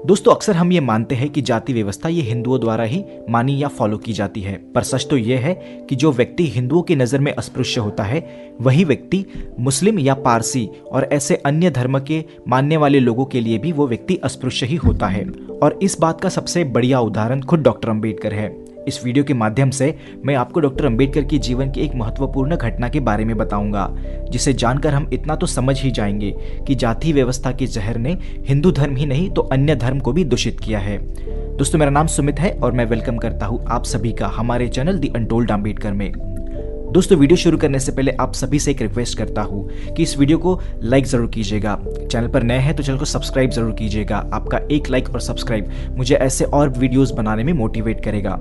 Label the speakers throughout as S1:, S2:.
S1: दोस्तों, अक्सर हम ये मानते हैं कि जाति व्यवस्था ये हिंदुओं द्वारा ही मानी या फॉलो की जाती है, पर सच तो ये है कि जो व्यक्ति हिंदुओं की नज़र में अस्पृश्य होता है वही व्यक्ति मुस्लिम या पारसी और ऐसे अन्य धर्म के मानने वाले लोगों के लिए भी वो व्यक्ति अस्पृश्य ही होता है। और इस बात का सबसे बढ़िया उदाहरण खुद डॉक्टर अंबेडकर है। इस वीडियो के माध्यम से मैं आपको डॉक्टर अंबेडकर की जीवन की एक महत्वपूर्ण घटना के बारे में बताऊंगा, जिसे जानकर हम इतना तो समझ ही जाएंगे कि जाति व्यवस्था के जहर ने हिंदू धर्म ही नहीं तो अन्य धर्म को भी दूषित किया है। दोस्तों, मेरा नाम सुमित है और मैं वेलकम करता हूं आप सभी का हमारे चैनल दी अनटोल्ड अंबेडकर में। दोस्तों, वीडियो शुरू करने से पहले आप सभी से एक रिक्वेस्ट करता हूं कि इस वीडियो को लाइक जरूर कीजिएगा। चैनल पर नए हैं तो चैनल को सब्सक्राइब जरूर कीजिएगा। आपका एक लाइक और सब्सक्राइब मुझे ऐसे और वीडियोस बनाने में मोटिवेट करेगा।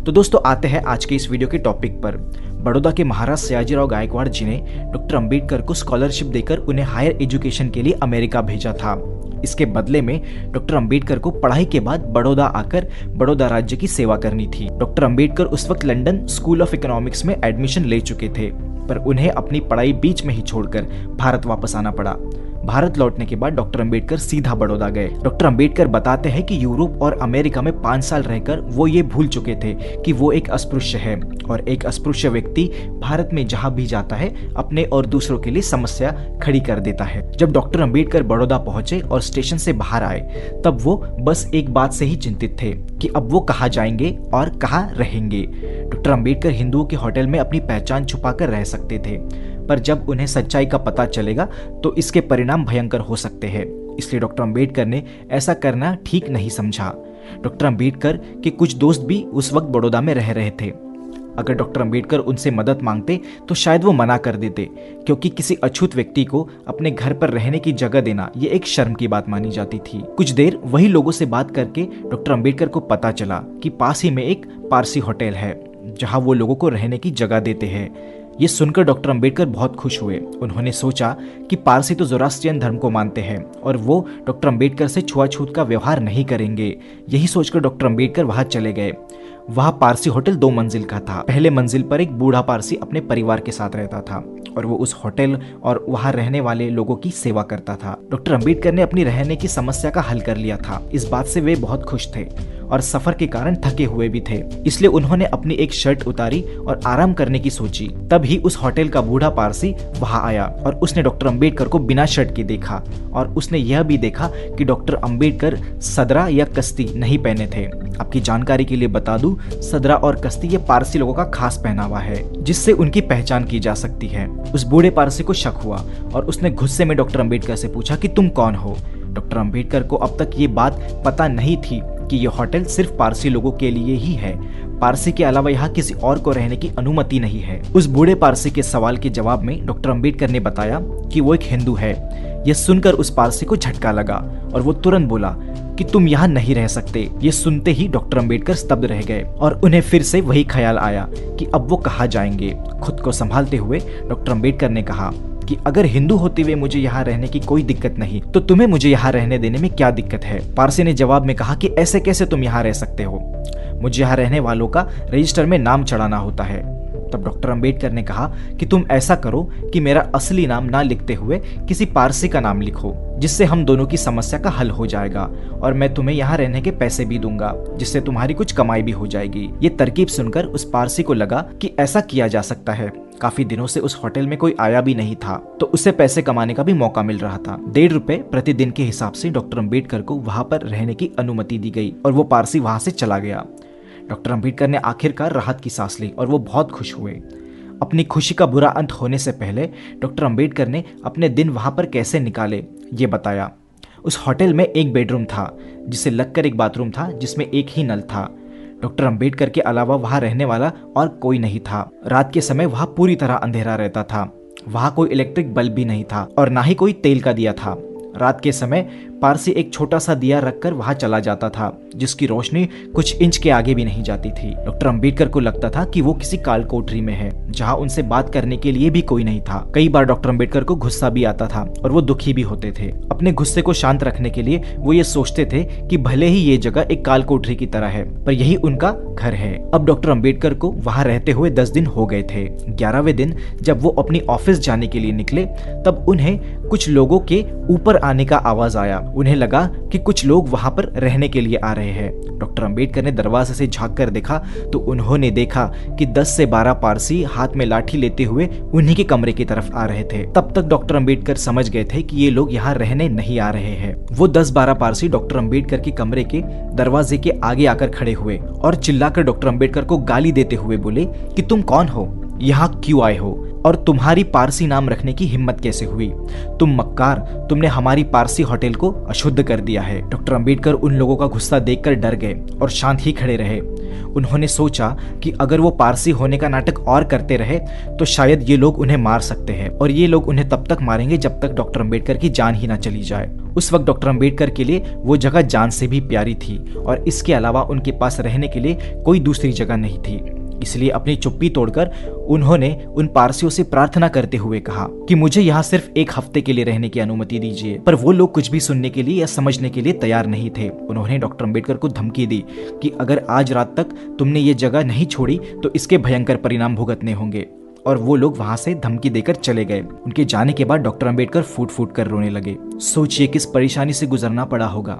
S1: तो दोस्तों, आते हैं आज के इस वीडियो के टॉपिक पर। बड़ौदा के महाराज सयाजीराव गायकवाड़ जी ने डॉक्टर अंबेडकर को स्कॉलरशिप देकर उन्हें हायर एजुकेशन के लिए अमेरिका भेजा था। इसके बदले में डॉक्टर अंबेडकर को पढ़ाई के बाद बड़ौदा आकर बड़ौदा राज्य की सेवा करनी थी। डॉक्टर अंबेडकर उस वक्त लंदन स्कूल ऑफ इकोनॉमिक्स में एडमिशन ले चुके थे, पर उन्हें अपनी पढ़ाई बीच में ही छोड़कर भारत वापस आना पड़ा। भारत लौटने के बाद डॉक्टर अंबेडकर सीधा बड़ौदा गए। डॉक्टर अंबेडकर बताते हैं कि यूरोप और अमेरिका में 5 साल रहकर वो ये भूल चुके थे कि वो एक अस्पृश्य है और एक अस्पृश्य व्यक्ति भारत में जहां भी जाता है अपने और दूसरों के लिए समस्या खड़ी कर देता है। जब डॉक्टर अंबेडकर बड़ौदा पहुंचे और स्टेशन से बाहर आए, तब वो बस एक बात से ही चिंतित थे कि अब वो कहाँ जाएंगे और कहाँ रहेंगे। डॉक्टर अंबेडकर हिंदुओं के होटल में अपनी पहचान छुपाकर रह सकते थे, पर जब उन्हें सच्चाई का पता चलेगा तो इसके परिणाम भयंकर हो सकते हैं। इसलिए डॉक्टर अंबेडकर ने ऐसा करना ठीक नहीं समझा। डॉक्टर अंबेडकर के कुछ दोस्त भी उस वक्त बड़ौदा में रह रहे थे। अगर डॉक्टर अंबेडकर उनसे मदद मांगते तो शायद वो मना कर देते, क्योंकि किसी अछूत व्यक्ति को अपने घर पर रहने की जगह देना ये एक शर्म की बात मानी जाती थी। कुछ देर वही लोगों से बात करके डॉक्टर अंबेडकर को पता चला कि पास ही में एक पारसी होटल है जहां वो लोगों को रहने की जगह देते हैं। ये सुनकर डॉक्टर अंबेडकर बहुत खुश हुए। उन्होंने सोचा कि पारसी तो ज़ोरास्ट्रियन धर्म को मानते हैं और वो डॉक्टर अंबेडकर से छुआछूत का व्यवहार नहीं करेंगे। यही सोचकर डॉक्टर अंबेडकर वहां चले गए। वह पारसी होटल 2 मंजिल का था। पहले मंजिल पर एक बूढ़ा पारसी अपने परिवार के साथ रहता था और वो उस होटल और वहां रहने वाले लोगों की सेवा करता था। डॉक्टर अंबेडकर ने अपनी रहने की समस्या का हल कर लिया था। इस बात से वे बहुत खुश थे और सफर के कारण थके हुए भी थे, इसलिए उन्होंने अपनी एक शर्ट उतारी और आराम करने की सोची। तभी उस होटल का बूढ़ा पारसी वहां आया और उसने डॉक्टर अंबेडकर को बिना शर्ट के देखा और उसने यह भी देखा कि डॉक्टर अंबेडकर सदरा या कश्ती नहीं पहने थे। आपकी जानकारी के लिए बता दूं, सदरा और कश्ती ये पारसी लोगों का खास पहनावा है जिससे उनकी पहचान की जा सकती है। उस बूढ़े पारसी को शक हुआ और उसने गुस्से में डॉक्टर अंबेडकर से पूछा कि तुम कौन हो। डॉक्टर अंबेडकर को अब तक ये बात पता नहीं थी कि यह होटल सिर्फ पारसी लोगों के लिए ही है। पारसी के अलावा यहाँ किसी और को रहने की अनुमति नहीं है। उस बूढ़े पारसी के सवाल के जवाब में डॉक्टर अंबेडकर ने बताया कि वो एक हिंदू है। यह सुनकर उस पारसी को झटका लगा और वो तुरंत बोला कि तुम यहाँ नहीं रह सकते। ये सुनते ही डॉक्टर अंबेडकर स्तब्ध रह गए और उन्हें फिर से वही ख्याल आया कि अब वो कहाँ जाएंगे। खुद को संभालते हुए डॉक्टर अंबेडकर ने कहा कि अगर हिंदू होते हुए मुझे यहाँ रहने की कोई दिक्कत नहीं, तो तुम्हें मुझे यहाँ रहने देने में क्या दिक्कत है। पारसी ने जवाब में कहा कि ऐसे कैसे तुम यहाँ रह सकते हो, मुझे यहाँ रहने वालों का रजिस्टर में नाम चढ़ाना होता है। तब डॉक्टर अंबेडकर ने कहा कि तुम ऐसा करो कि मेरा असली नाम ना लिखते हुए किसी पारसी का नाम लिखो, जिससे हम दोनों की समस्या का हल हो जाएगा और मैं तुम्हें यहाँ रहने के पैसे भी दूंगा, जिससे तुम्हारी कुछ कमाई भी हो जाएगी। ये तरकीब सुनकर उस पारसी को लगा कि ऐसा किया जा सकता है। काफी दिनों से उस होटल में कोई आया भी नहीं था, तो उसे पैसे कमाने का भी मौका मिल रहा था। 1.5 रुपए प्रतिदिन के हिसाब से डॉक्टर अंबेडकर को वहां पर रहने की अनुमति दी गई और वो पारसी वहां से चला गया। डॉक्टर अंबेडकर ने आखिरकार राहत की सांस ली और वो बहुत खुश हुए। अपनी खुशी का बुरा अंत होने से पहले डॉक्टर अंबेडकर ने अपने दिन वहां पर कैसे निकाले ये बताया। उस होटल में एक बेडरूम था जिसे लगकर एक बाथरूम था जिसमें एक ही नल था। डॉक्टर अंबेडकर के अलावा वहां रहने वाला और कोई नहीं था। रात के समय वहां पूरी तरह अंधेरा रहता था। वहां कोई इलेक्ट्रिक बल्ब भी नहीं था और ना ही कोई तेल का दिया था। रात के समय पारसी एक छोटा सा दिया रखकर वहां चला जाता था, जिसकी रोशनी कुछ इंच के आगे भी नहीं जाती थी। डॉक्टर अंबेडकर को लगता था कि वो किसी काल कोठरी में है, जहां उनसे बात करने के लिए भी कोई नहीं था। कई बार डॉक्टर अंबेडकर को गुस्सा भी आता था और वो दुखी भी होते थे। अपने गुस्से को शांत रखने के लिए वो ये सोचते थे कि भले ही ये जगह एक काल कोठरी की तरह है, पर यही उनका घर है। अब डॉक्टर अंबेडकर को वहां रहते हुए 10 दिन हो गए थे। 11वें दिन जब वो अपनी ऑफिस जाने के लिए निकले, तब उन्हें कुछ लोगों के ऊपर आने का आवाज आया उन्हें लगा कि कुछ लोग वहां पर रहने के लिए आ रहे हैं। डॉक्टर अंबेडकर ने दरवाजे से झांक कर देखा तो उन्होंने देखा कि 10 से 12 पारसी हाथ में लाठी लेते हुए उन्हीं के कमरे की तरफ आ रहे थे। तब तक डॉक्टर अंबेडकर समझ गए थे कि ये लोग यहाँ रहने नहीं आ रहे हैं। वो 10-12 पारसी डॉक्टर अंबेडकर के कमरे के दरवाजे के आगे आकर खड़े हुए और चिल्लाकर डॉक्टर अंबेडकर को गाली देते हुए बोले कि तुम कौन हो, यहाँ क्यों आए हो और तुम्हारी पारसी नाम रखने की हिम्मत कैसे हुई? तुम मक्कार, तुमने हमारी पारसी होटल को अशुद्ध कर दिया है। डॉक्टर अंबेडकर उन लोगों का गुस्सा देखकर डर गए और शांत ही खड़े रहे। उन्होंने सोचा कि अगर वो पारसी होने का नाटक और करते रहे तो शायद ये लोग उन्हें मार सकते हैं और ये लोग उन्हें तब तक मारेंगे जब तक डॉक्टर अंबेडकर की जान ही ना चली जाए। उस वक्त डॉक्टर अंबेडकर के लिए वो जगह जान से भी प्यारी थी और इसके अलावा उनके पास रहने के लिए कोई दूसरी जगह नहीं थी। इसलिए अपनी चुप्पी तोड़कर उन्होंने उन पारसियों से प्रार्थना करते हुए कहा कि मुझे यहाँ सिर्फ 1 हफ्ते के लिए रहने की अनुमति दीजिए। पर वो लोग कुछ भी सुनने के लिए या समझने के लिए तैयार नहीं थे। उन्होंने डॉक्टर अंबेडकर को धमकी दी कि अगर आज रात तक तुमने ये जगह नहीं छोड़ी तो इसके भयंकर परिणाम भुगतने होंगे। और वो लोग वहां से धमकी देकर चले गए। उनके जाने के बाद डॉक्टर अंबेडकर फूट फूट कर रोने लगे। सोचिए किस परेशानी से गुजरना पड़ा होगा।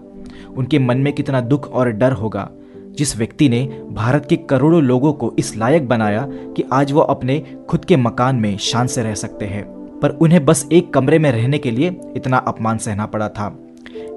S1: उनके मन में कितना दुख और डर होगा। जिस व्यक्ति ने भारत के करोड़ों लोगों को इस लायक बनाया कि आज वो अपने खुद के मकान में शान से रह सकते हैं, पर उन्हें बस एक कमरे में रहने के लिए इतना अपमान सहना पड़ा था।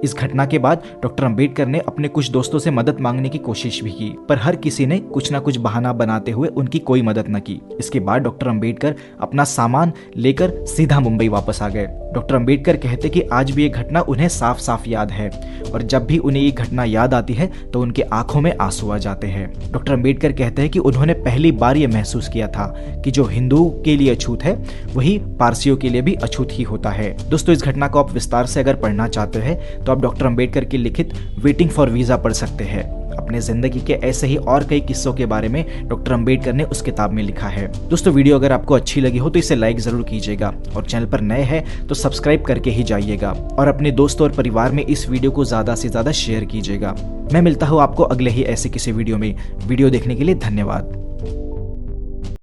S1: इस घटना के बाद डॉक्टर अंबेडकर ने अपने कुछ दोस्तों से मदद मांगने की कोशिश भी की, पर हर किसी ने कुछ ना कुछ बहाना बनाते हुए उनकी कोई मदद न की। इसके बाद डॉक्टर अंबेडकर अपना सामान लेकर सीधा मुंबई वापस आ गए। डॉक्टर अंबेडकर कहते कि आज भी ये घटना उन्हें साफ साफ याद है और जब भी उन्हें ये घटना याद आती है तो उनके आंखों में आंसू आ जाते हैं। डॉक्टर अंबेडकर कहते हैं कि उन्होंने पहली बार ये महसूस किया था कि जो हिंदुओं के लिए अछूत है वही पारसियों के लिए भी अछूत ही होता है। दोस्तों, इस घटना को आप विस्तार से अगर पढ़ना चाहते हैं तो आप डॉक्टर अंबेडकर की लिखित वेटिंग फॉर वीजा पढ़ सकते हैं। अपने जिंदगी के ऐसे ही और कई किस्सों के बारे में डॉक्टर अंबेडकर ने उस किताब में लिखा है। दोस्तों, वीडियो अगर आपको अच्छी लगी हो तो इसे लाइक जरूर कीजिएगा और चैनल पर नए हैं तो सब्सक्राइब करके ही जाइएगा और अपने दोस्तों और परिवार में इस वीडियो को ज्यादा से ज्यादा शेयर कीजिएगा। मैं मिलता हूँ आपको अगले ही ऐसे किसी वीडियो में। वीडियो देखने के लिए धन्यवाद।